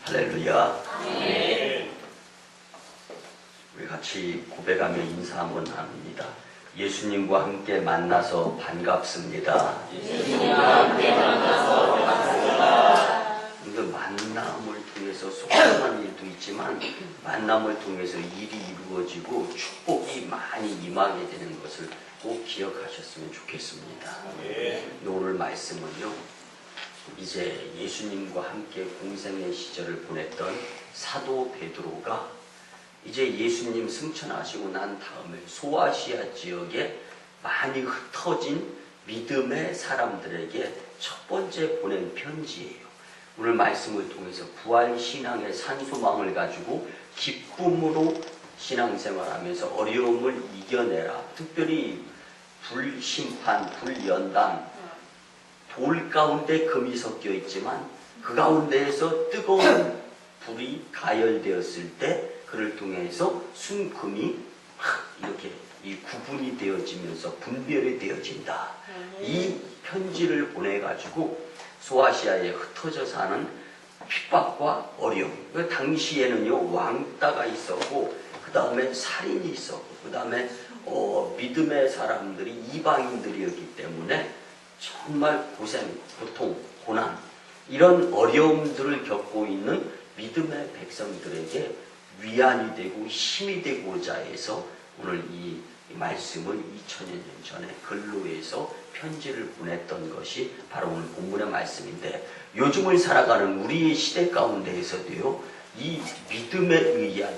할렐루야. 우리 같이 고백하며 인사 한번 나눕니다. 예수님과 함께 만나서 반갑습니다. 예수님과 함께 만나서 반갑습니다. 그 만남을 통해서 속상한 일도 있지만 만남을 통해서 일이 이루어지고 축복이 많이 임하게 되는 것을 꼭 기억하셨으면 좋겠습니다. 오늘 말씀은요, 이제 예수님과 함께 공생의 시절을 보냈던 사도 베드로가 이제 예수님 승천하시고 난 다음에 소아시아 지역에 많이 흩어진 믿음의 사람들에게 첫 번째 보낸 편지예요. 오늘 말씀을 통해서 부활신앙의 산소망을 가지고 기쁨으로 신앙생활하면서 어려움을 이겨내라. 특별히 불심판, 불연단, 돌 가운데 금이 섞여 있지만 그 가운데에서 뜨거운 불이 가열되었을 때 그를 통해서 순금이 이렇게 이 구분이 되어지면서 분별이 되어진다. 이 편지를 보내가지고 소아시아에 흩어져 사는 핍박과 어려움. 당시에는요, 왕따가 있었고, 그 다음에 살인이 있었고, 그 다음에 믿음의 사람들이 이방인들이었기 때문에 정말 고생, 고통, 고난, 이런 어려움들을 겪고 있는 믿음의 백성들에게 위안이 되고 힘이 되고자 해서 오늘 이 말씀을 2000여 년 전에 글로 해서 편지를 보냈던 것이 바로 오늘 본문의 말씀인데, 요즘을 살아가는 우리의 시대 가운데에서도요, 이 믿음에 의한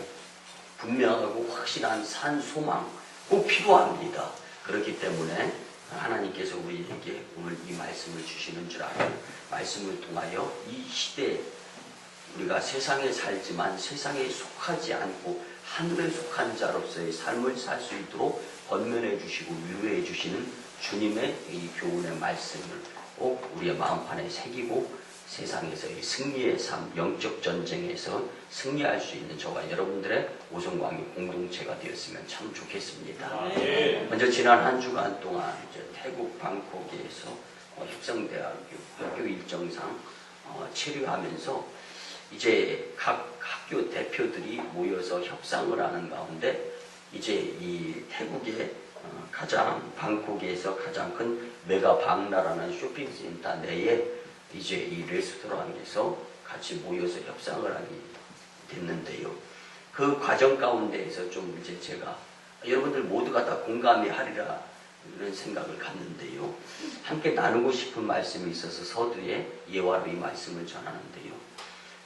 분명하고 확실한 산 소망 꼭 필요합니다. 그렇기 때문에 하나님께서 우리에게 오늘 이 말씀을 주시는 줄 알고, 말씀을 통하여 이 시대에 우리가 세상에 살지만 세상에 속하지 않고 하늘에 속한 자로서의 삶을 살 수 있도록 권면해 주시고 위로해 주시는 주님의 이 교훈의 말씀을 꼭 우리의 마음판에 새기고 세상에서의 승리의 삶, 영적 전쟁에서 승리할 수 있는 저와 여러분들의 오성광이 공동체가 되었으면 참 좋겠습니다. 먼저 지난 한 주간 동안 이제 태국 방콕에서 혁성대학교 학교 일정상 체류하면서 이제 각 학교 대표들이 모여서 협상을 하는 가운데 이제 이 태국의 가장 방콕에서 가장 큰 메가방나라는 쇼핑센터 내에 이제 이 레스토랑에서 같이 모여서 협상을 하게 됐는데요. 그 과정 가운데에서 좀 이제 제가 여러분들 모두가 다 공감이 하리라 이런 생각을 갖는데요. 함께 나누고 싶은 말씀이 있어서 서두에 예화로 이 말씀을 전하는데요.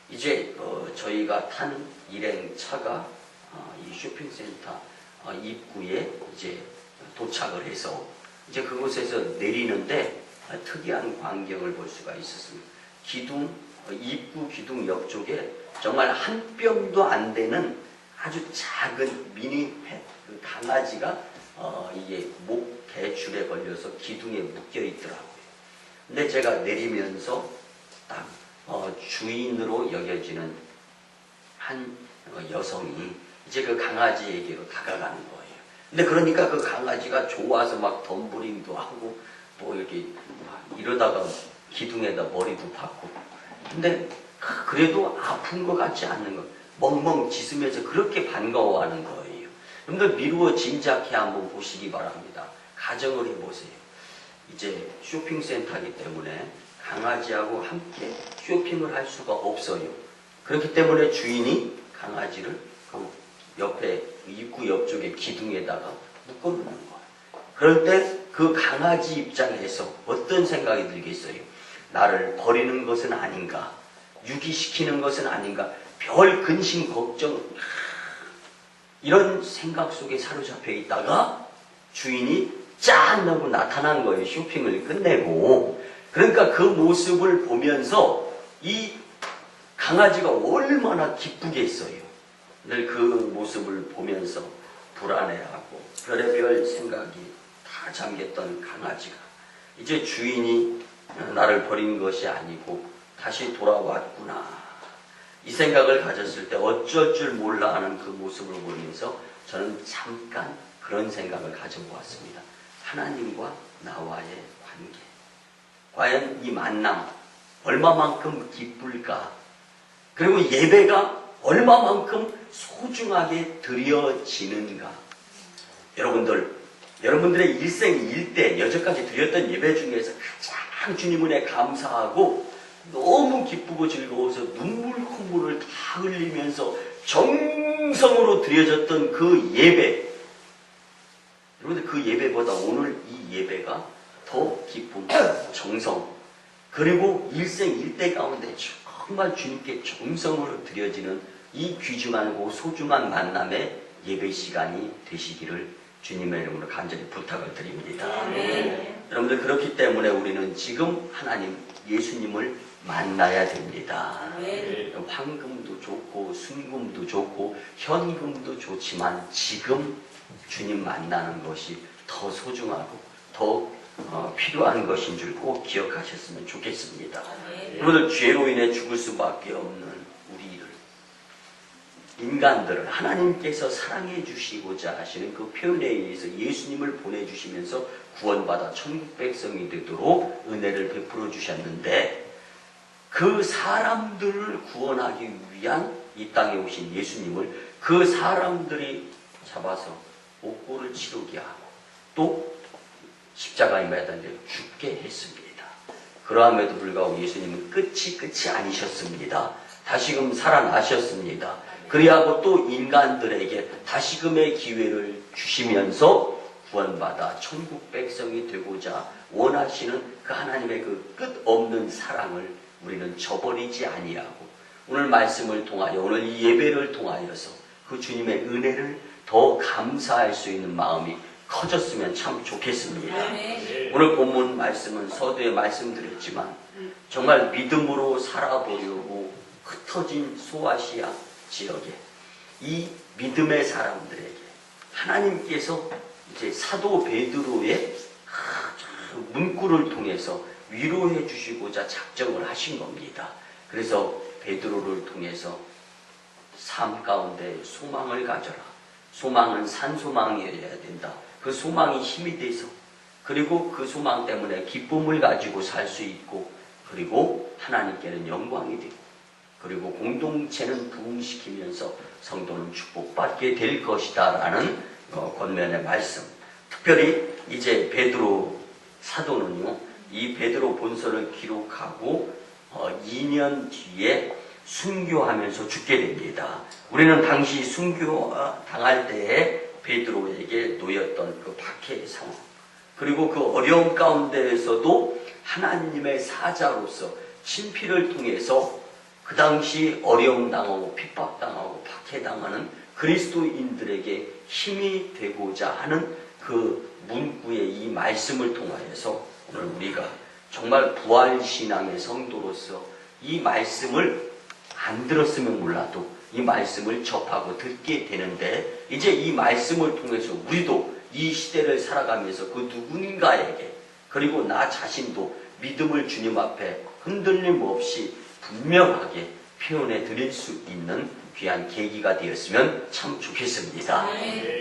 이제 저희가 탄 일행차가 이 쇼핑센터 입구에 이제 도착을 해서 이제 그곳에서 내리는데 특이한 광경을 볼 수가 있었습니다. 입구 기둥 옆쪽에 정말 한 뼘도 안 되는 아주 작은 미니 그 강아지가 이게 목 개줄에 걸려서 기둥에 묶여 있더라고요. 근데 제가 내리면서 딱 주인으로 여겨지는 한 여성이 이제 그 강아지에게로 다가가는 거예요. 근데 그러니까 그 강아지가 좋아서 막 덤블링도 하고 뭐 이렇게 이러다가 기둥에다 머리도 박고, 근데 그래도 아픈 것 같지 않는 거, 멍멍 짖으면서 그렇게 반가워하는 거예요. 여러분들 미루어 짐작해 한번 보시기 바랍니다. 가정을 해보세요. 이제 쇼핑센터이기 때문에 강아지하고 함께 쇼핑을 할 수가 없어요. 그렇기 때문에 주인이 강아지를 그 옆에 입구 옆쪽에 기둥에다가 묶어놓는 거예요. 그럴 때 그 강아지 입장에서 어떤 생각이 들겠어요? 나를 버리는 것은 아닌가? 유기시키는 것은 아닌가? 별 근심 걱정 이런 생각 속에 사로잡혀 있다가 주인이 짠 하고 나타난 거예요. 쇼핑을 끝내고. 그러니까 그 모습을 보면서 이 강아지가 얼마나 기쁘겠어요. 늘 그 모습을 보면서 불안해하고 별의별 생각이 다 잠겼던 강아지가 이제 주인이 나를 버린 것이 아니고 다시 돌아왔구나, 이 생각을 가졌을 때 어쩔 줄 몰라 하는 그 모습을 보면서 저는 잠깐 그런 생각을 가져보았습니다. 하나님과 나와의 관계, 과연 이 만남 얼마만큼 기쁠까? 그리고 예배가 얼마만큼 소중하게 드려지는가. 여러분들의 일생일대 여태까지 드렸던 예배 중에서 가장 주님 은혜 감사하고 너무 기쁘고 즐거워서 눈물 콧물을 다 흘리면서 정성으로 드려졌던 그 예배, 여러분들 그 예배보다 오늘 이 예배가 더 기쁨, 정성, 그리고 일생일대 가운데 정말 주님께 정성으로 드려지는 이 귀중하고 소중한 만남의 예배 시간이 되시기를 주님의 이름으로 간절히 부탁을 드립니다. 여러분들 그렇기 때문에 우리는 지금 하나님 예수님을 만나야 됩니다. 황금도 좋고 순금도 좋고 현금도 좋지만 지금 주님 만나는 것이 더 소중하고 더 필요한 것인 줄 꼭 기억하셨으면 좋겠습니다. 여러분들 죄로 인해 죽을 수밖에 없는 우리를, 인간들을 하나님께서 사랑해 주시고자 하시는 그 표현에 의해서 예수님을 보내주시면서 구원받아 천국 백성이 되도록 은혜를 베풀어 주셨는데, 그 사람들을 구원하기 위한 이 땅에 오신 예수님을 그 사람들이 잡아서 옥고를 치르게 하고 또 십자가에 매달려 죽게 했습니다. 그러함에도 불구하고 예수님은 끝이 아니셨습니다. 다시금 살아나셨습니다. 그리하고 또 인간들에게 다시금의 기회를 주시면서 구원받아 천국 백성이 되고자 원하시는 그 하나님의 그 끝없는 사랑을 우리는 저버리지 아니하고 오늘 말씀을 통하여 오늘 이 예배를 통하여서 그 주님의 은혜를 더 감사할 수 있는 마음이 커졌으면 참 좋겠습니다. 오늘 본문 말씀은 서두에 말씀드렸지만 정말 믿음으로 살아보려고 흩어진 소아시아 지역에 이 믿음의 사람들에게 하나님께서 이제 사도 베드로의 문구를 통해서 위로해 주시고자 작정을 하신 겁니다. 그래서 베드로를 통해서 삶 가운데 소망을 가져라. 소망은 산소망이어야 된다. 그 소망이 힘이 돼서, 그리고 그 소망 때문에 기쁨을 가지고 살 수 있고, 그리고 하나님께는 영광이 되고, 그리고 공동체는 부흥시키면서 성도는 축복받게 될 것이다 라는 권면의 말씀. 특별히 이제 베드로 사도는요, 이 베드로 본서를 기록하고 2년 뒤에 순교하면서 죽게 됩니다. 우리는 당시 순교 당할 때에 베드로에게 놓였던 그 박해의 상황, 그리고 그 어려움 가운데에서도 하나님의 사자로서 친필을 통해서 그 당시 어려움 당하고 핍박당하고 박해당하는 그리스도인들에게 힘이 되고자 하는 그 문구의 이 말씀을 통하여서 오늘 우리가 정말 부활신앙의 성도로서 이 말씀을 안 들었으면 몰라도 이 말씀을 접하고 듣게 되는데, 이제 이 말씀을 통해서 우리도 이 시대를 살아가면서 그 누군가에게, 그리고 나 자신도 믿음을 주님 앞에 흔들림 없이 분명하게 표현해 드릴 수 있는 귀한 계기가 되었으면 참 좋겠습니다.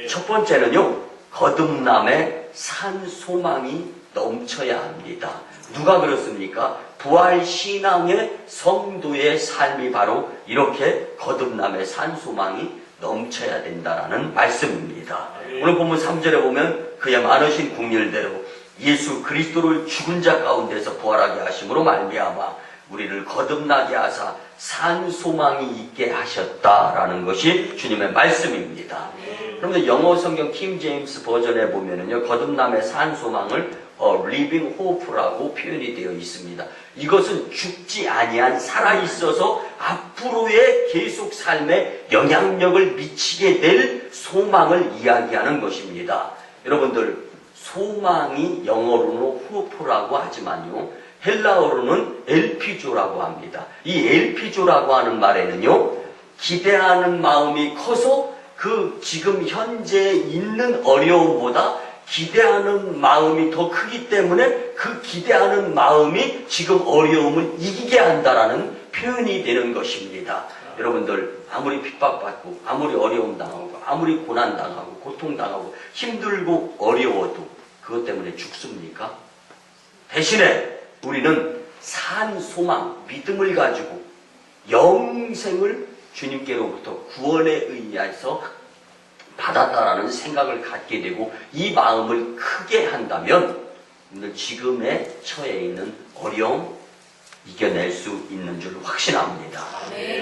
첫 번째는요, 거듭남의 산 소망이 넘쳐야 합니다. 누가 그렇습니까? 부활신앙의 성도의 삶이 바로 이렇게 거듭남의 산소망이 넘쳐야 된다라는 말씀입니다. 오늘 본문 3절에 보면 그의 많으신 국률대로 예수 그리스도를 죽은 자 가운데서 부활하게 하심으로 말미암아 우리를 거듭나게 하사 산소망이 있게 하셨다라는 것이 주님의 말씀입니다. 그런데 영어 성경 킹 제임스 버전에 보면은요, 거듭남의 산소망을 living hope라고 표현이 되어 있습니다. 이것은 죽지 아니한 살아있어서 앞으로의 계속 삶에 영향력을 미치게 될 소망을 이야기하는 것입니다. 여러분들, 소망이 영어로는 hope라고 하지만요, 헬라어로는 엘피조라고 합니다. 이 엘피조라고 하는 말에는요, 기대하는 마음이 커서 그 지금 현재 있는 어려움보다 기대하는 마음이 더 크기 때문에 그 기대하는 마음이 지금 어려움을 이기게 한다라는 표현이 되는 것입니다. 여러분들, 아무리 핍박받고 아무리 어려움 당하고 아무리 고난 당하고 고통 당하고 힘들고 어려워도 그것 때문에 죽습니까? 대신에 우리는 산 소망, 믿음을 가지고 영생을 주님께로부터 구원에 의해서 받았다라는 생각을 갖게 되고 이 마음을 크게 한다면 지금의 처해 있는 어려움 이겨낼 수 있는 줄 확신합니다.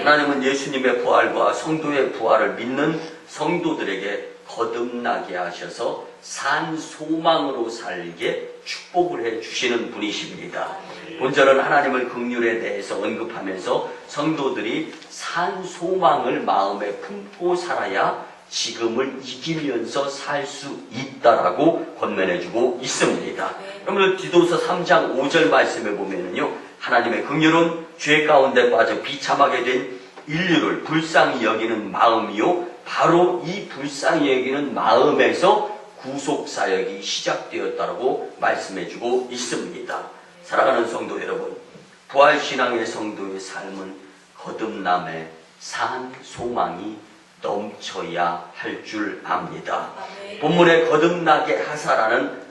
하나님은 예수님의 부활과 성도의 부활을 믿는 성도들에게 거듭나게 하셔서 산 소망으로 살게 축복을 해 주시는 분이십니다. 본절은 하나님을 긍휼에 대해서 언급하면서 성도들이 산 소망을 마음에 품고 살아야 지금을 이기면서 살 수 있다라고 권면해주고 있습니다. 여러분들 디도서 3장 5절 말씀에 보면은요, 하나님의 긍휼은 죄 가운데 빠져 비참하게 된 인류를 불쌍히 여기는 마음이요, 바로 이 불쌍히 여기는 마음에서 구속사역이 시작되었다고 말씀해주고 있습니다. 사랑하는 성도 여러분, 부활신앙의 성도의 삶은 거듭남의 산 소망이 넘쳐야 할 줄 압니다. 본문에 거듭나게 하사라는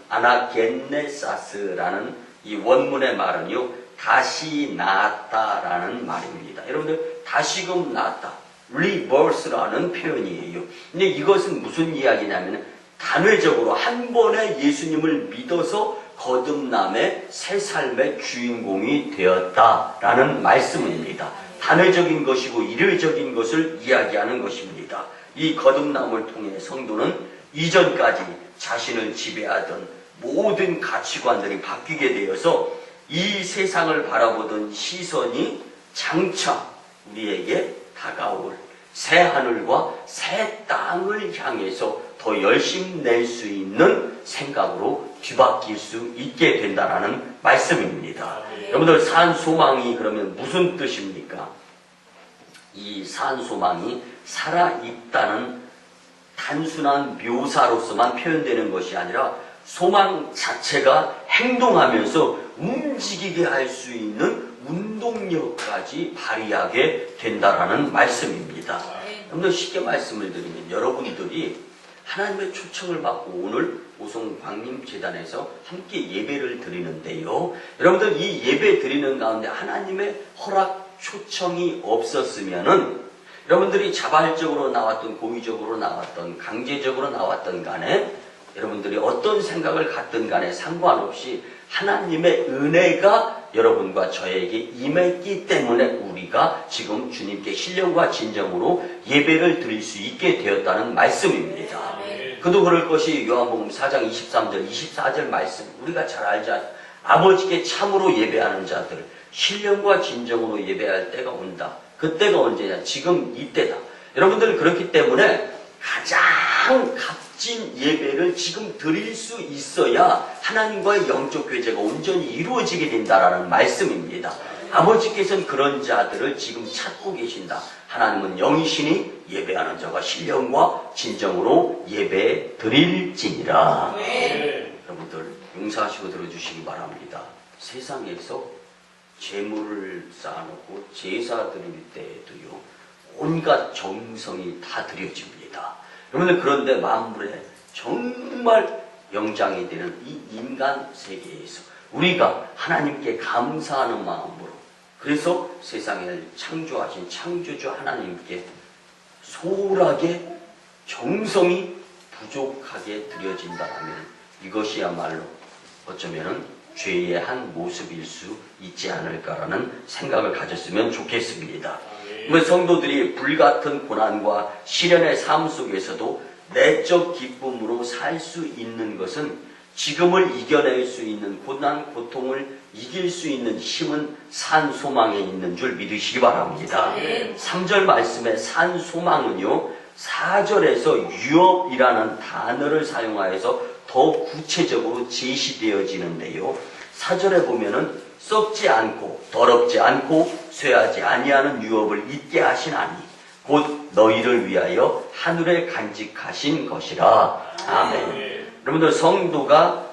아나겐네사스라는 이 원문의 말은요, 다시 낳았다라는 말입니다. 여러분들, 다시금 낳았다, rebirth라는 표현이에요. 근데 이것은 무슨 이야기냐면 단회적으로 한 번에 예수님을 믿어서 거듭남의 새 삶의 주인공이 되었다라는 말씀입니다. 단회적인 것이고 일회적인 것을 이야기하는 것입니다. 이 거듭남을 통해 성도는 이전까지 자신을 지배하던 모든 가치관들이 바뀌게 되어서 이 세상을 바라보던 시선이 장차 우리에게 다가올 새 하늘과 새 땅을 향해서 더 열심히 낼 수 있는 생각으로 뒤바뀔 수 있게 된다는 말씀입니다. 여러분들, 산 소망이 그러면 무슨 뜻입니까? 이 산 소망이 살아있다는 단순한 묘사로서만 표현되는 것이 아니라 소망 자체가 행동하면서 움직이게 할 수 있는 운동력까지 발휘하게 된다라는 말씀입니다. 여러분들, 쉽게 말씀을 드리면 여러분들이 하나님의 초청을 받고 오늘 오송광림재단에서 함께 예배를 드리는데요, 여러분들 이 예배 드리는 가운데 하나님의 허락 초청이 없었으면은 여러분들이 자발적으로 나왔던, 고의적으로 나왔던, 강제적으로 나왔던 간에 여러분들이 어떤 생각을 갖든 간에 상관없이 하나님의 은혜가 여러분과 저에게 임했기 때문에 우리가 지금 주님께 신령과 진정으로 예배를 드릴 수 있게 되었다는 말씀입니다. 그도 그럴 것이 요한복음 4장 23절 24절 말씀, 우리가 잘 알자. 아버지께 참으로 예배하는 자들, 신령과 진정으로 예배할 때가 온다. 그때가 언제냐? 지금 이때다. 여러분들, 그렇기 때문에 가장 값진 예배를 지금 드릴 수 있어야 하나님과의 영적 교제가 온전히 이루어지게 된다라는 말씀입니다. 아버지께서는 그런 자들을 지금 찾고 계신다. 하나님은 영이시니 예배하는 자가 신령과 진정으로 예배 드릴지니라. 여러분들, 용서하시고 들어주시기 바랍니다. 세상에서 재물을 쌓아놓고 제사 드릴 때에도요, 온갖 정성이 다 드려집니다. 여러분들, 그런데 만물에 정말 영장이 되는 이 인간 세계에서 우리가 하나님께 감사하는 마음으로, 그래서 세상을 창조하신 창조주 하나님께 소홀하게 정성이 부족하게 드려진다면 이것이야말로 어쩌면은 죄의 한 모습일 수 있지 않을까라는 생각을 가졌으면 좋겠습니다. 성도들이 불같은 고난과 시련의 삶 속에서도 내적 기쁨으로 살 수 있는 것은 지금을 이겨낼 수 있는 고난, 고통을 이길 수 있는 힘은 산 소망에 있는 줄 믿으시기 바랍니다. 3절 말씀에 산 소망은요, 4절에서 유업이라는 단어를 사용하여서 더 구체적으로 제시되어지는데요, 4절에 보면은 썩지 않고 더럽지 않고 쇠하지 아니하는 유업을 잊게 하시나니 곧 너희를 위하여 하늘에 간직하신 것이라. 아멘. 여러분들, 성도가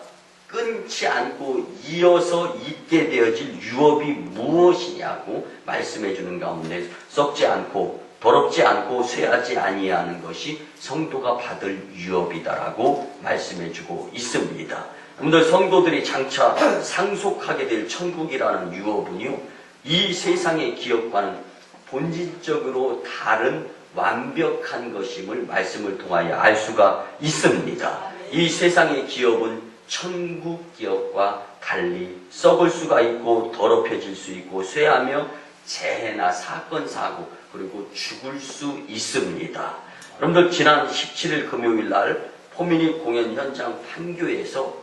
끊지 않고 이어서 잊게 되어질 유업이 무엇이냐고 말씀해 주는 가운데 썩지 않고 더럽지 않고 쇠하지 아니하는 것이 성도가 받을 유업이다라고 말씀해 주고 있습니다. 여러분들, 성도들이 장차 상속하게 될 천국이라는 유업은요, 이 세상의 기업과는 본질적으로 다른 완벽한 것임을 말씀을 통하여 알 수가 있습니다. 이 세상의 기업은 천국 기업과 달리 썩을 수가 있고 더럽혀질 수 있고 쇠하며 재해나 사건 사고 그리고 죽을 수 있습니다. 여러분들 지난 17일 금요일 날 포미닛 공연 현장 판교에서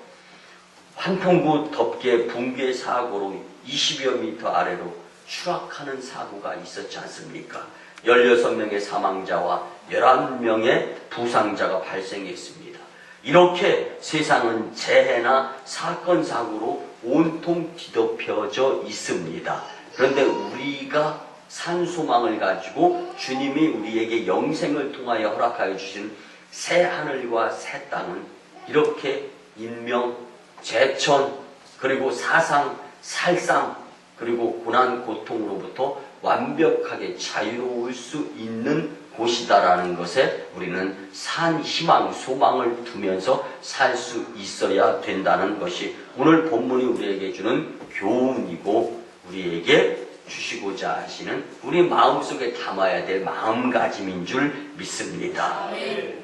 환풍구 덮개 붕괴 사고로 20여 미터 아래로 추락하는 사고가 있었지 않습니까? 16명의 사망자와 11명의 부상자가 발생했습니다. 이렇게 세상은 재해나 사건 사고로 온통 뒤덮여져 있습니다. 그런데 우리가 산 소망을 가지고 주님이 우리에게 영생을 통하여 허락하여 주신 새 하늘과 새 땅은 이렇게 인명, 재천, 그리고 사상, 살상, 그리고 고난, 고통으로부터 완벽하게 자유로울 수 있는 곳이다라는 것에 우리는 산, 희망, 소망을 두면서 살 수 있어야 된다는 것이 오늘 본문이 우리에게 주는 교훈이고 우리에게 주시고자 하시는 우리 마음속에 담아야 될 마음가짐인 줄 믿습니다.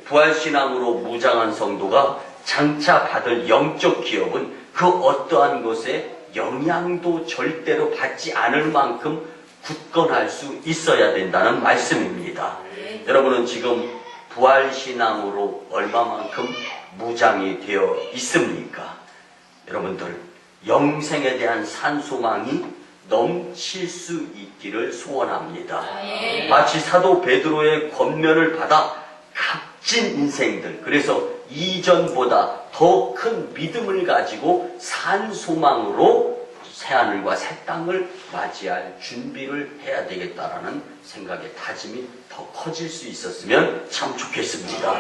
부활신앙으로 무장한 성도가 장차 받을 영적 기업은 그 어떠한 것에 영향도 절대로 받지 않을 만큼 굳건할 수 있어야 된다는 말씀입니다. 여러분은 지금 부활신앙으로 얼마만큼 무장이 되어 있습니까? 여러분들 영생에 대한 산소망이 넘칠 수 있기를 소원합니다. 마치 사도 베드로의 권면을 받아 값진 인생들, 그래서 이전보다 더 큰 믿음을 가지고 산 소망으로 새하늘과 새 땅을 맞이할 준비를 해야 되겠다라는 생각의 다짐이 더 커질 수 있었으면 참 좋겠습니다.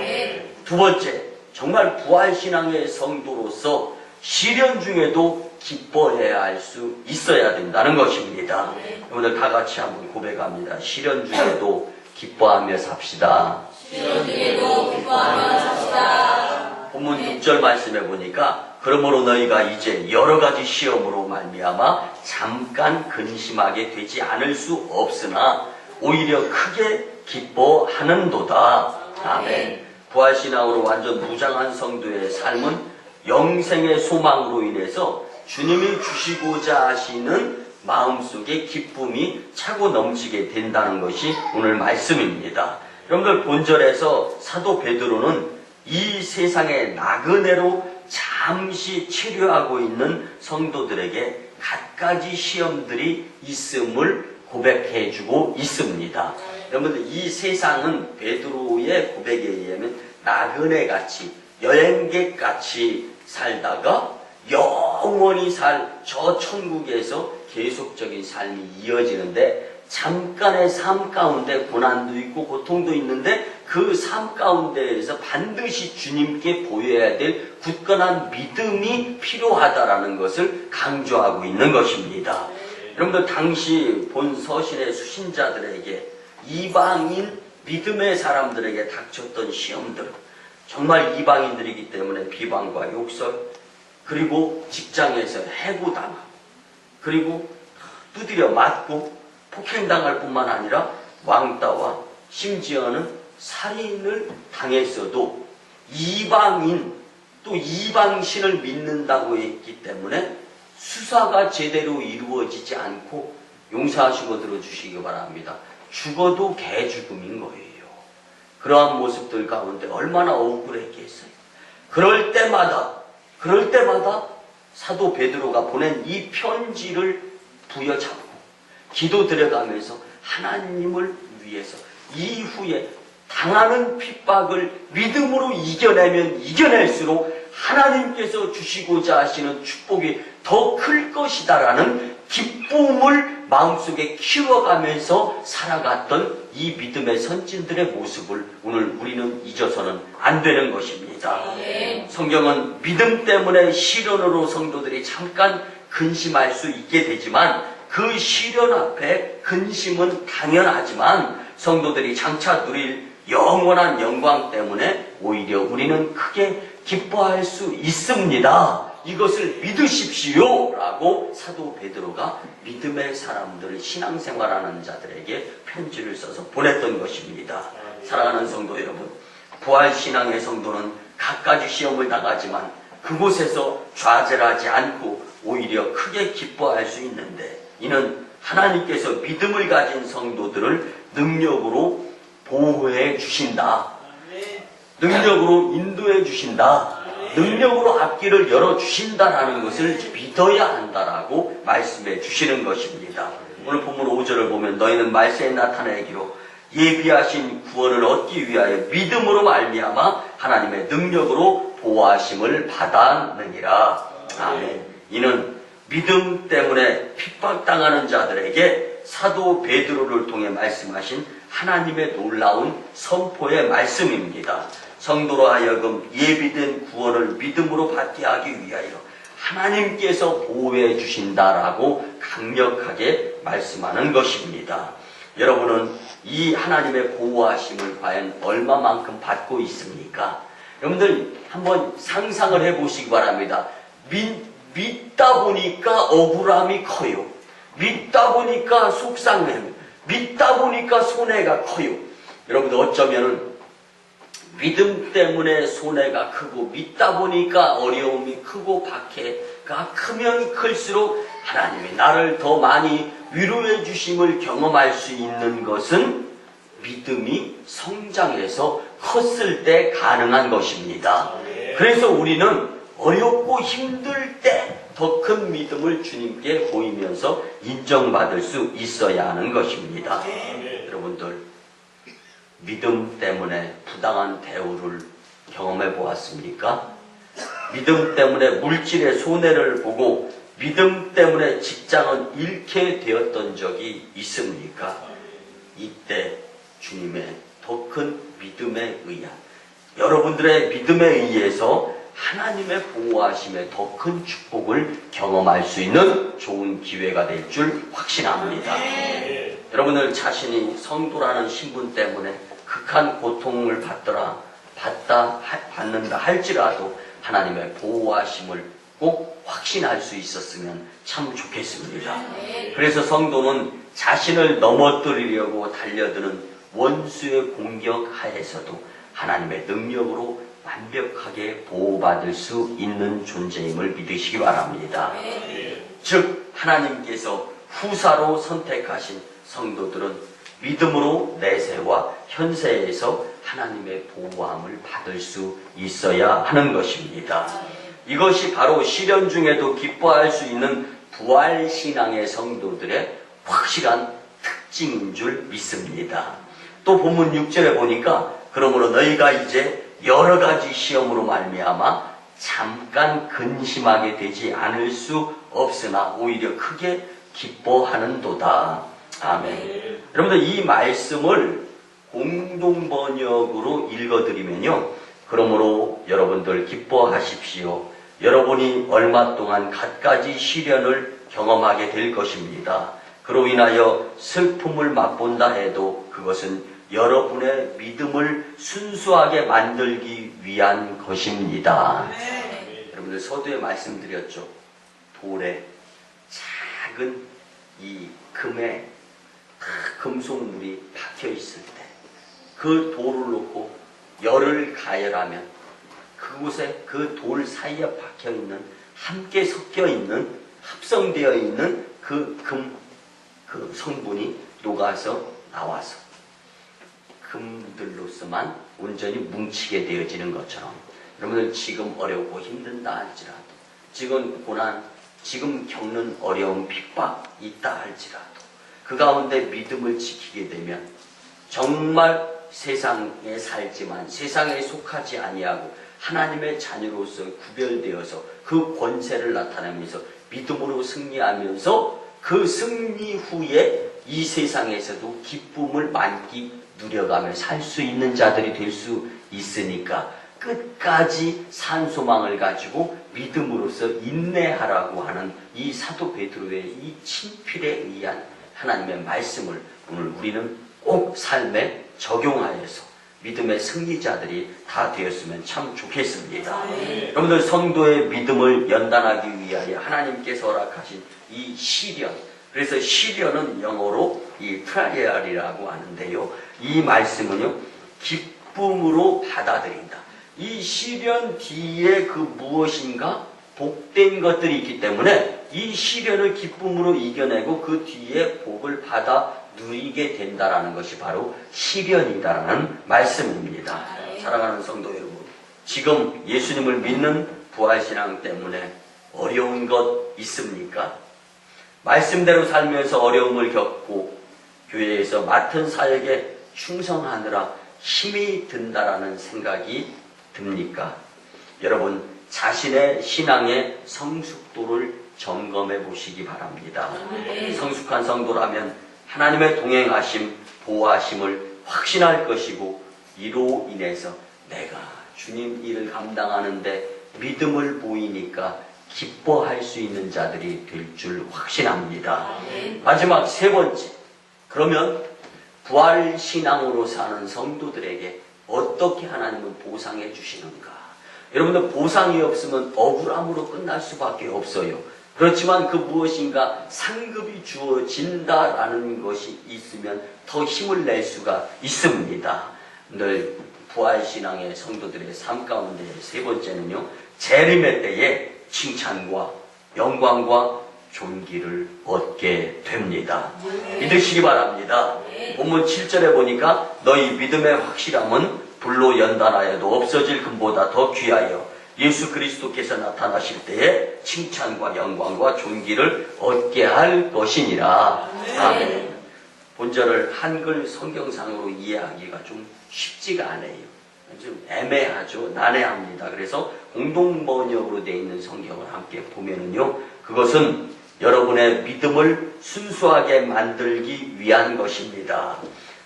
두 번째, 정말 부활신앙의 성도로서 시련 중에도 기뻐해야 할 수 있어야 된다는 것입니다. 오늘 다 같이 한번 고백합니다. 시련 중에도 기뻐하며 삽시다. 시련 중에도 기뻐하며 삽시다. 본문 6절 말씀해 보니까 그러므로 너희가 이제 여러 가지 시험으로 말미암아 잠깐 근심하게 되지 않을 수 없으나 오히려 크게 기뻐하는도다. 아멘. 부활신앙으로 완전 무장한 성도의 삶은 영생의 소망으로 인해서 주님이 주시고자 하시는 마음속에 기쁨이 차고 넘치게 된다는 것이 오늘 말씀입니다. 여러분들 본절에서 사도 베드로는 이 세상의 나그네로 잠시 체류하고 있는 성도들에게 갖가지 시험들이 있음을 고백해주고 있습니다. 여러분들 이 세상은 베드로의 고백에 의하면 나그네같이 여행객같이 살다가 영원히 살 저 천국에서 계속적인 삶이 이어지는데 잠깐의 삶 가운데 고난도 있고 고통도 있는데 그 삶 가운데에서 반드시 주님께 보여야 될 굳건한 믿음이 필요하다라는 것을 강조하고 있는 것입니다. 여러분들 당시 본 서신의 수신자들에게 이방인 믿음의 사람들에게 닥쳤던 시험들, 정말 이방인들이기 때문에 비방과 욕설, 그리고 직장에서 해고당하고, 그리고 두드려 맞고 폭행당할 뿐만 아니라 왕따와 심지어는 살인을 당했어도 이방인 또 이방신을 믿는다고 했기 때문에 수사가 제대로 이루어지지 않고 용서하시고 들어주시기 바랍니다. 죽어도 개죽음인 거예요. 그러한 모습들 가운데 얼마나 억울했겠어요. 그럴 때마다 사도 베드로가 보낸 이 편지를 부여잡고 기도 들어가면서 하나님을 위해서 이후에 당하는 핍박을 믿음으로 이겨내면 이겨낼수록 하나님께서 주시고자 하시는 축복이 더 클 것이다라는 기쁨을 마음속에 키워가면서 살아갔던 이 믿음의 선진들의 모습을 오늘 우리는 잊어서는 안 되는 것입니다. 성경은 믿음 때문에 시련으로 성도들이 잠깐 근심할 수 있게 되지만 그 시련 앞에 근심은 당연하지만 성도들이 장차 누릴 영원한 영광 때문에 오히려 우리는 크게 기뻐할 수 있습니다. 이것을 믿으십시오 라고 사도 베드로가 믿음의 사람들, 신앙생활하는 자들에게 편지를 써서 보냈던 것입니다. 사랑하는 성도 여러분, 부활신앙의 성도는 갖가지 시험을 당하지만 그곳에서 좌절하지 않고 오히려 크게 기뻐할 수 있는데, 이는 하나님께서 믿음을 가진 성도들을 능력으로 보호해 주신다, 능력으로 인도해 주신다, 능력으로 앞길을 열어주신다라는 것을 믿어야 한다라고 말씀해 주시는 것입니다. 오늘 본문 5절을 보면 너희는 말세에 나타내기로 예비하신 구원을 얻기 위하여 믿음으로 말미암아 하나님의 능력으로 보호하심을 받았느니라. 아멘. 이는 믿음 때문에 핍박당하는 자들에게 사도 베드로를 통해 말씀하신 하나님의 놀라운 선포의 말씀입니다. 성도로 하여금 예비된 구원을 믿음으로 받게 하기 위하여 하나님께서 보호해 주신다라고 강력하게 말씀하는 것입니다. 여러분은 이 하나님의 보호하심을 과연 얼마만큼 받고 있습니까? 여러분들 한번 상상을 해보시기 바랍니다. 믿다 보니까 억울함이 커요. 믿다 보니까 속상해요. 믿다 보니까 손해가 커요. 여러분들 어쩌면은 믿음 때문에 손해가 크고 믿다 보니까 어려움이 크고 박해가 크면 클수록 하나님이 나를 더 많이 위로해 주심을 경험할 수 있는 것은 믿음이 성장해서 컸을 때 가능한 것입니다. 그래서 우리는 어렵고 힘들 때 더 큰 믿음을 주님께 보이면서 인정받을 수 있어야 하는 것입니다. 여러분들 믿음 때문에 부당한 대우를 경험해 보았습니까? 믿음 때문에 물질의 손해를 보고 믿음 때문에 직장을 잃게 되었던 적이 있습니까? 이때 주님의 더 큰 믿음에 의한, 여러분들의 믿음에 의해서 하나님의 보호하심에 더 큰 축복을 경험할 수 있는 좋은 기회가 될 줄 확신합니다. 여러분들 자신이 성도라는 신분 때문에 극한 고통을 받는다 할지라도 하나님의 보호하심을 꼭 확신할 수 있었으면 참 좋겠습니다. 그래서 성도는 자신을 넘어뜨리려고 달려드는 원수의 공격 하에서도 하나님의 능력으로 완벽하게 보호받을 수 있는 존재임을 믿으시기 바랍니다. 즉 하나님께서 후사로 선택하신 성도들은 믿음으로 내세와 현세에서 하나님의 보호함을 받을 수 있어야 하는 것입니다. 이것이 바로 시련 중에도 기뻐할 수 있는 부활신앙의 성도들의 확실한 특징인 줄 믿습니다. 또 본문 6절에 보니까 그러므로 너희가 이제 여러 가지 시험으로 말미암아 잠깐 근심하게 되지 않을 수 없으나 오히려 크게 기뻐하는도다. 아멘. 여러분들 이 말씀을 공동번역으로 읽어드리면요, 그러므로 여러분들 기뻐하십시오. 여러분이 얼마 동안 갖가지 시련을 경험하게 될 것입니다. 그로 인하여 슬픔을 맛본다 해도 그것은 여러분의 믿음을 순수하게 만들기 위한 것입니다. 여러분들 서두에 말씀드렸죠. 돌에 작은 이 금에 금속물이 박혀 있을 때 그 돌을 놓고 열을 가열하면 그곳에 그 돌 사이에 박혀 있는, 함께 섞여 있는, 합성되어 있는 그 성분이 녹아서 나와서 금들로서만 온전히 뭉치게 되어지는 것처럼, 여러분들 지금 어렵고 힘든다 할지라도, 지금 고난, 지금 겪는 어려움, 핍박 있다 할지라도 그 가운데 믿음을 지키게 되면 정말 세상에 살지만 세상에 속하지 아니하고 하나님의 자녀로서 구별되어서 그 권세를 나타내면서 믿음으로 승리하면서 그 승리 후에 이 세상에서도 기쁨을 누려가며 살 수 있는 자들이 될 수 있으니까 끝까지 산소망을 가지고 믿음으로써 인내하라고 하는 이 사도 베드로의 이 친필에 의한 하나님의 말씀을 오늘 우리는 꼭 삶에 적용하여서 믿음의 승리자들이 다 되었으면 참 좋겠습니다. 여러분들 성도의 믿음을 연단하기 위하여 하나님께서 허락하신 이 시련, 그래서 시련은 영어로 이 트라이얼이라고 하는데요. 이 말씀은요, 기쁨으로 받아들인다. 이 시련 뒤에 그 무엇인가 복된 것들이 있기 때문에 이 시련을 기쁨으로 이겨내고 그 뒤에 복을 받아 누리게 된다라는 것이 바로 시련이다라는 말씀입니다. 사랑하는 성도 여러분, 지금 예수님을 믿는 부활신앙 때문에 어려운 것 있습니까? 말씀대로 살면서 어려움을 겪고 교회에서 맡은 사역에 충성하느라 힘이 든다라는 생각이 듭니까? 여러분, 자신의 신앙의 성숙도를 점검해 보시기 바랍니다. 성숙한 성도라면 하나님의 동행하심, 보호하심을 확신할 것이고, 이로 인해서 내가 주님 일을 감당하는데 믿음을 보이니까 기뻐할 수 있는 자들이 될 줄 확신합니다. 마지막 세 번째, 그러면 부활신앙으로 사는 성도들에게 어떻게 하나님은 보상해 주시는가? 여러분들, 보상이 없으면 억울함으로 끝날 수밖에 없어요. 그렇지만 그 무엇인가 상급이 주어진다라는 것이 있으면 더 힘을 낼 수가 있습니다. 늘 부활신앙의 성도들의 삶 가운데 세 번째는요, 재림의 때에 칭찬과 영광과 존귀를 얻게 됩니다. 믿으시기 바랍니다. 본문 7절에 보니까 너희 믿음의 확실함은 불로 연단하여도 없어질 금보다 더 귀하여 예수 그리스도께서 나타나실 때에 칭찬과 영광과 존귀를 얻게 할 것이니라. 아멘. 본절을 한글 성경상으로 이해하기가 좀 쉽지가 않아요. 좀 애매하죠. 난해합니다. 그래서 공동번역으로 되어 있는 성경을 함께 보면은요, 그것은 여러분의 믿음을 순수하게 만들기 위한 것입니다.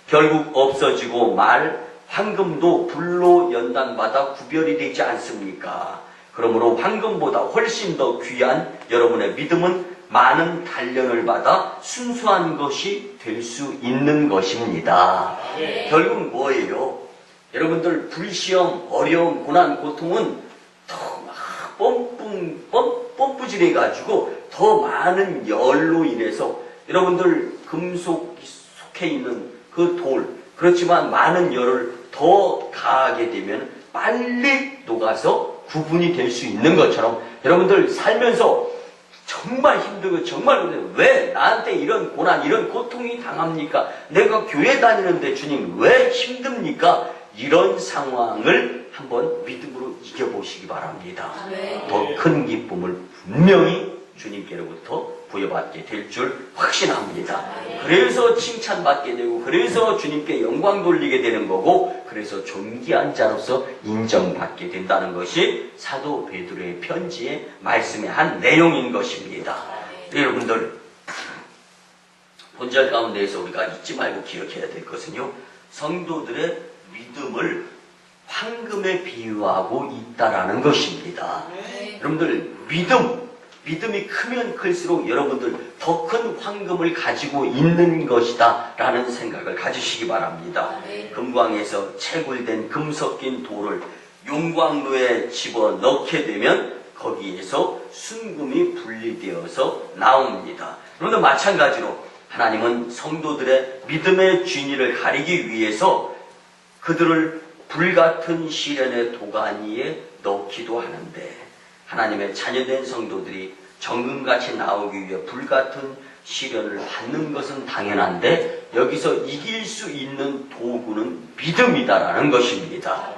결국 없어지고 말 황금도 불로 연단받아 구별이 되지 않습니까? 그러므로 황금보다 훨씬 더 귀한 여러분의 믿음은 많은 단련을 받아 순수한 것이 될 수 있는 것입니다. 결국 뭐예요? 여러분들, 불시험, 어려움, 고난, 고통은 더 막 뻔뿌질해가지고 더 많은 열로 인해서 여러분들 금속 속해 있는 그 돌, 그렇지만 많은 열을 더 가하게 되면 빨리 녹아서 구분이 될 수 있는 것처럼 여러분들 살면서 정말 힘들고 정말 왜 나한테 이런 고난, 이런 고통이 당합니까? 내가 교회 다니는데 주님 왜 힘듭니까? 이런 상황을 한번 믿음으로 이겨보시기 바랍니다. 더 큰 기쁨을 분명히 주님께로부터 부여받게 될 줄 확신합니다. 그래서 칭찬받게 되고, 그래서 주님께 영광 돌리게 되는 거고, 그래서 존귀한 자로서 인정받게 된다는 것이 사도 베드로의 편지의 말씀의 한 내용인 것입니다. 여러분들, 본절 가운데에서 우리가 잊지 말고 기억해야 될 것은요, 성도들의 믿음을 황금에 비유하고 있다라는 것입니다. 여러분들, 믿음이 크면 클수록 여러분들 더 큰 황금을 가지고 있는 것이다 라는 생각을 가지시기 바랍니다. 금광에서 채굴된 금 섞인 돌을 용광로에 집어넣게 되면 거기에서 순금이 분리되어서 나옵니다. 그런데 마찬가지로 하나님은 성도들의 믿음의 진리를 가리기 위해서 그들을 불같은 시련의 도가니에 넣기도 하는데, 하나님의 자녀된 성도들이 정금같이 나오기 위해 불같은 시련을 받는 것은 당연한데, 여기서 이길 수 있는 도구는 믿음이다라는 것입니다.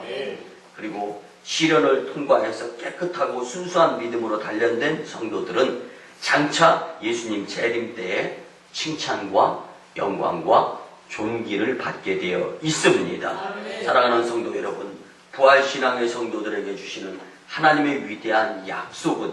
그리고 시련을 통과해서 깨끗하고 순수한 믿음으로 단련된 성도들은 장차 예수님 재림 때에 칭찬과 영광과 존귀를 받게 되어 있습니다. 사랑하는 성도 여러분, 부활신앙의 성도들에게 주시는 하나님의 위대한 약속은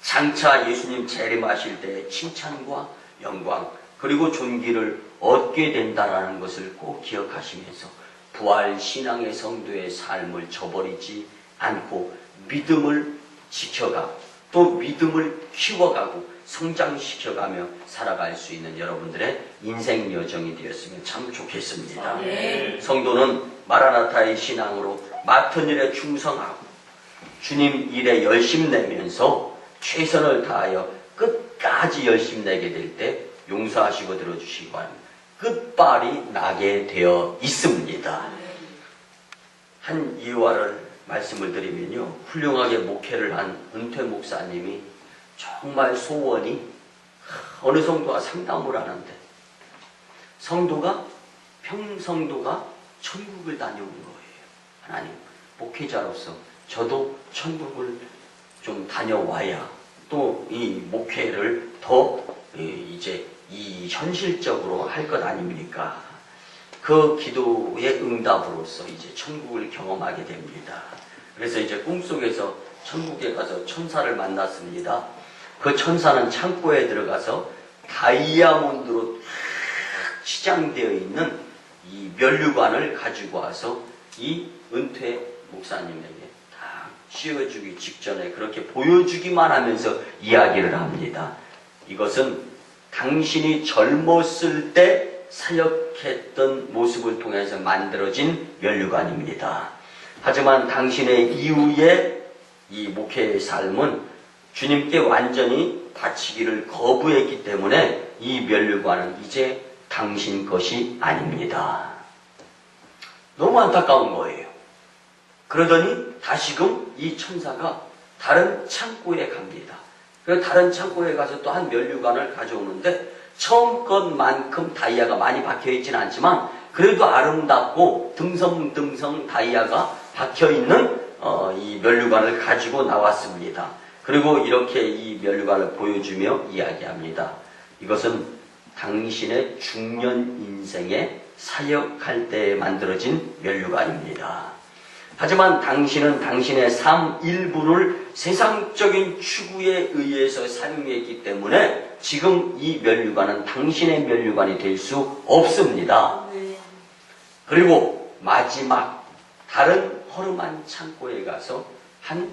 장차 예수님 재림하실 때 칭찬과 영광 그리고 존귀를 얻게 된다라는 것을 꼭 기억하시면서 부활신앙의 성도의 삶을 저버리지 않고 믿음을 지켜가 또 믿음을 키워가고 성장시켜가며 살아갈 수 있는 여러분들의 인생 여정이 되었으면 참 좋겠습니다. 성도는 마라나타의 신앙으로 맡은 일에 충성하고 주님 일에 열심 내면서 최선을 다하여 끝까지 열심 내게 될 때 용서하시고 들어주시기 바랍니다. 끝발이 나게 되어 있습니다. 한 이유와를 말씀을 드리면요, 훌륭하게 목회를 한 은퇴 목사님이 정말 소원이 어느 성도가 상담을 하는데 성도가 천국을 다녀온 거예요. 하나님, 목회자로서 저도 천국을 좀 다녀와야 또 이 목회를 더 이제 이 현실적으로 할 것 아닙니까? 그 기도의 응답으로서 이제 천국을 경험하게 됩니다. 그래서 이제 꿈속에서 천국에 가서 천사를 만났습니다. 그 천사는 창고에 들어가서 다이아몬드로 치장되어 있는 이 면류관을 가지고 와서 이 은퇴 목사님에게 딱 씌워주기 직전에 그렇게 보여주기만 하면서 이야기를 합니다. 이것은 당신이 젊었을 때 사역했던 모습을 통해서 만들어진 면류관입니다. 하지만 당신의 이후의 이 목회의 삶은 주님께 완전히 바치기를 거부했기 때문에 이 면류관은 이제 당신 것이 아닙니다. 너무 안타까운 거예요. 그러더니 다시금 이 천사가 다른 창고에 갑니다. 그 다른 창고에 가서 또 한 면류관을 가져오는데 처음 것만큼 다이아가 많이 박혀있지는 않지만 그래도 아름답고 듬성듬성 다이아가 박혀있는 이 면류관을 가지고 나왔습니다. 그리고 이렇게 이 면류관을 보여주며 이야기합니다. 이것은 당신의 중년 인생에 사역할 때 만들어진 면류관입니다. 하지만 당신은 당신의 삶 일부를 세상적인 추구에 의해서 사용했기 때문에 지금 이 면류관은 당신의 면류관이 될 수 없습니다. 그리고 마지막 다른 허름한 창고에 가서 한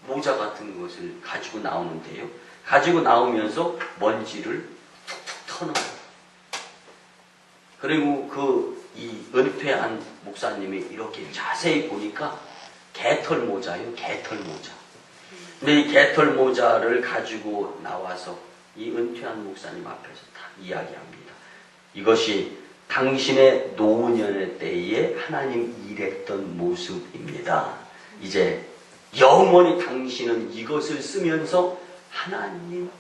모자 같은 것을 가지고 나오는데요. 가지고 나오면서 먼지를 툭툭 터넣어요. 그리고 이 은퇴한 목사님이 이렇게 자세히 보니까 개털 모자예요. 개털 모자. 근데 이 개털 모자를 가지고 나와서 이 은퇴한 목사님 앞에서 딱 이야기합니다. 이것이 당신의 노년의 때에 하나님 일했던 모습입니다. 이제 영원히 당신은 이것을 쓰면서 하나님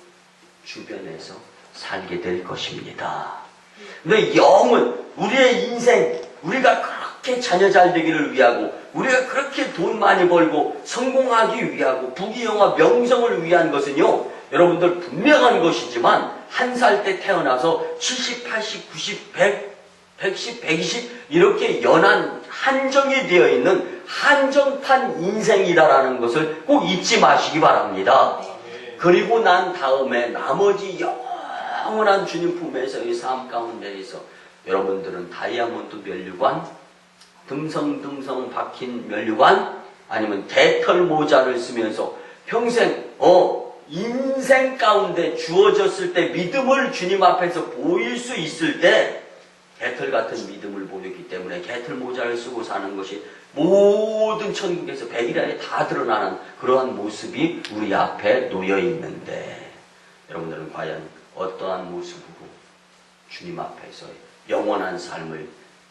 주변에서 살게 될 것입니다. 근데 영은 우리의 인생, 우리가 그렇게 자녀 잘 되기를 위하고 우리가 그렇게 돈 많이 벌고 성공하기 위하고 부귀영화 명성을 위한 것은요, 여러분들 분명한 것이지만 한 살 때 태어나서 70, 80, 90, 100, 110, 120 이렇게 연한 한정이 되어 있는 한정판 인생이다라는 것을 꼭 잊지 마시기 바랍니다. 그리고 난 다음에 나머지 영원한 주님 품에서의 삶 가운데에서 여러분들은 다이아몬드 면류관, 듬성듬성 박힌 면류관, 아니면 개털 모자를 쓰면서 평생 인생 가운데 주어졌을 때 믿음을 주님 앞에서 보일 수 있을 때 개털 같은 믿음을 보였기 때문에 개털 모자를 쓰고 사는 것이 모든 천국에서 백일하에 다 드러나는 그러한 모습이 우리 앞에 놓여 있는데 여러분들은 과연 어떠한 모습으로 주님 앞에서 영원한 삶을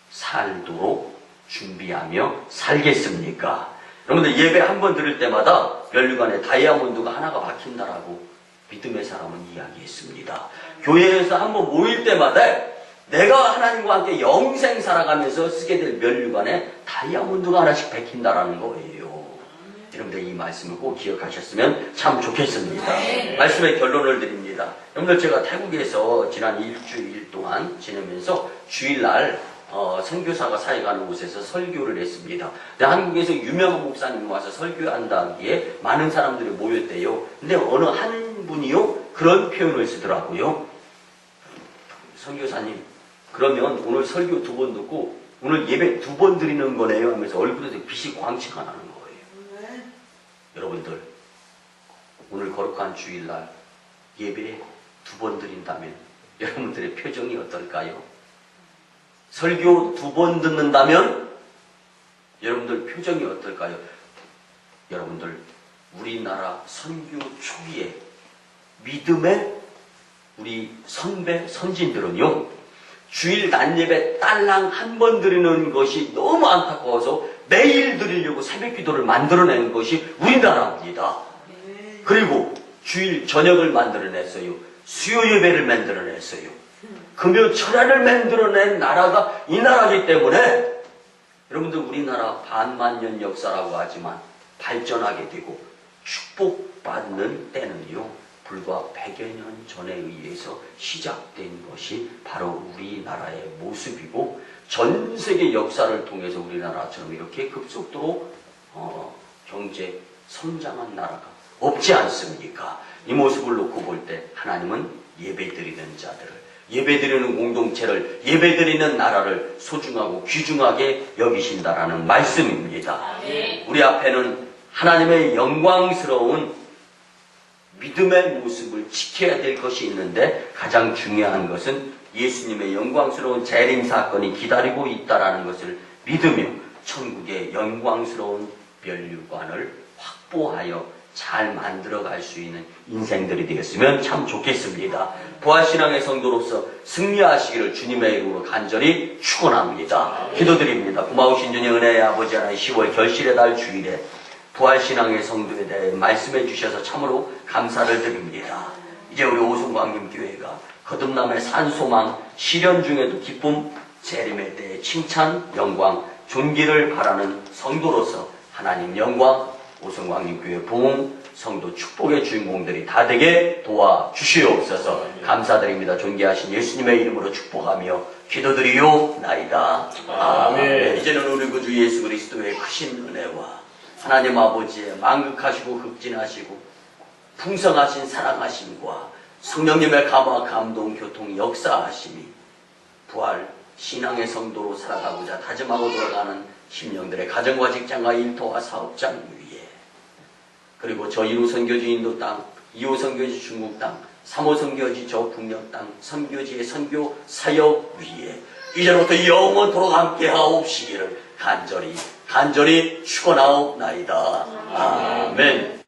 살도록 준비하며 살겠습니까? 여러분들 예배 한 번 들을 때마다 면류관에 다이아몬드가 하나가 박힌다라고 믿음의 사람은 이야기했습니다. 교회에서 한 번 모일 때마다 내가 하나님과 함께 영생 살아가면서 쓰게 될 면류관에 다이아몬드가 하나씩 박힌다라는 거예요. 여러분들 이 말씀을 꼭 기억하셨으면 참 좋겠습니다. 말씀의 결론을 드립니다. 여러분들 제가 태국에서 지난 일주일 동안 지내면서 주일날 선교사가 사역하는 곳에서 설교를 했습니다. 근데 한국에서 유명한 목사님이 와서 설교한다기에 많은 사람들이 모였대요. 근데 어느 한 분이요 그런 표현을 쓰더라고요. 선교사님, 그러면 오늘 설교 2번 듣고 오늘 예배 2번 드리는 거네요 하면서 얼굴에서 빛이 광채가 나는 거예요. 여러분들 오늘 거룩한 주일날 예배 2번 드린다면 여러분들의 표정이 어떨까요? 설교 2번 듣는다면 여러분들 표정이 어떨까요? 여러분들 우리나라 선교 초기에 믿음의 우리 선배 선진들은요, 주일 낮예배 딸랑 1번 드리는 것이 너무 안타까워서 매일 드리려고 새벽 기도를 만들어낸 것이 우리나라입니다. 그리고 주일 저녁을 만들어냈어요. 수요 예배를 만들어냈어요. 금요 철야를 만들어낸 나라가 이 나라이기 때문에 여러분들 우리나라 반만년 역사라고 하지만 발전하게 되고 축복받는 때는요, 불과 100여 년 전에 의해서 시작된 것이 바로 우리나라의 모습이고, 전 세계 역사를 통해서 우리나라처럼 이렇게 급속도로 경제 성장한 나라가 없지 않습니까? 이 모습을 놓고 볼 때 하나님은 예배드리는 자들을, 예배드리는 공동체를, 예배드리는 나라를 소중하고 귀중하게 여기신다라는 말씀입니다. 우리 앞에는 하나님의 영광스러운 믿음의 모습을 지켜야 될 것이 있는데, 가장 중요한 것은 예수님의 영광스러운 재림 사건이 기다리고 있다라는 것을 믿으며 천국의 영광스러운 면류관을 확보하여 잘 만들어갈 수 있는 인생들이 되었으면 참 좋겠습니다. 부활신앙의 성도로서 승리하시기를 주님의 이름으로 간절히 축원합니다. 기도드립니다. 고마우신 주님 은혜의 아버지 하나님, 10월 결실의 달 주일에 부활신앙의 성도에 대해 말씀해 주셔서 참으로 감사를 드립니다. 이제 우리 오송광림교회가 거듭남의 산소망, 시련 중에도 기쁨, 재림의 때에 칭찬, 영광, 존귀를 바라는 성도로서 하나님 영광, 오송광림교회 부흥, 성도 축복의 주인공들이 다 되게 도와주시옵소서. 감사드립니다. 존귀하신 예수님의 이름으로 축복하며 기도드리오나이다. 아멘. 이제는 우리 구주 예수 그리스도의 크신 은혜와 하나님 아버지의 만극하시고 흑진하시고 풍성하신 사랑하심과 성령님의 감화, 감동, 교통, 역사하심이 부활, 신앙의 성도로 살아가고자 다짐하고 돌아가는 심령들의 가정과 직장과 일터와 사업장 위에, 그리고 저 1호 선교지 인도 땅, 2호 선교지 중국 땅, 3호 선교지 저 북녘 땅, 선교지의 선교 사역 위에 이제부터 영원토록 함께 하옵시기를 간절히 축원하옵나이다. 아멘.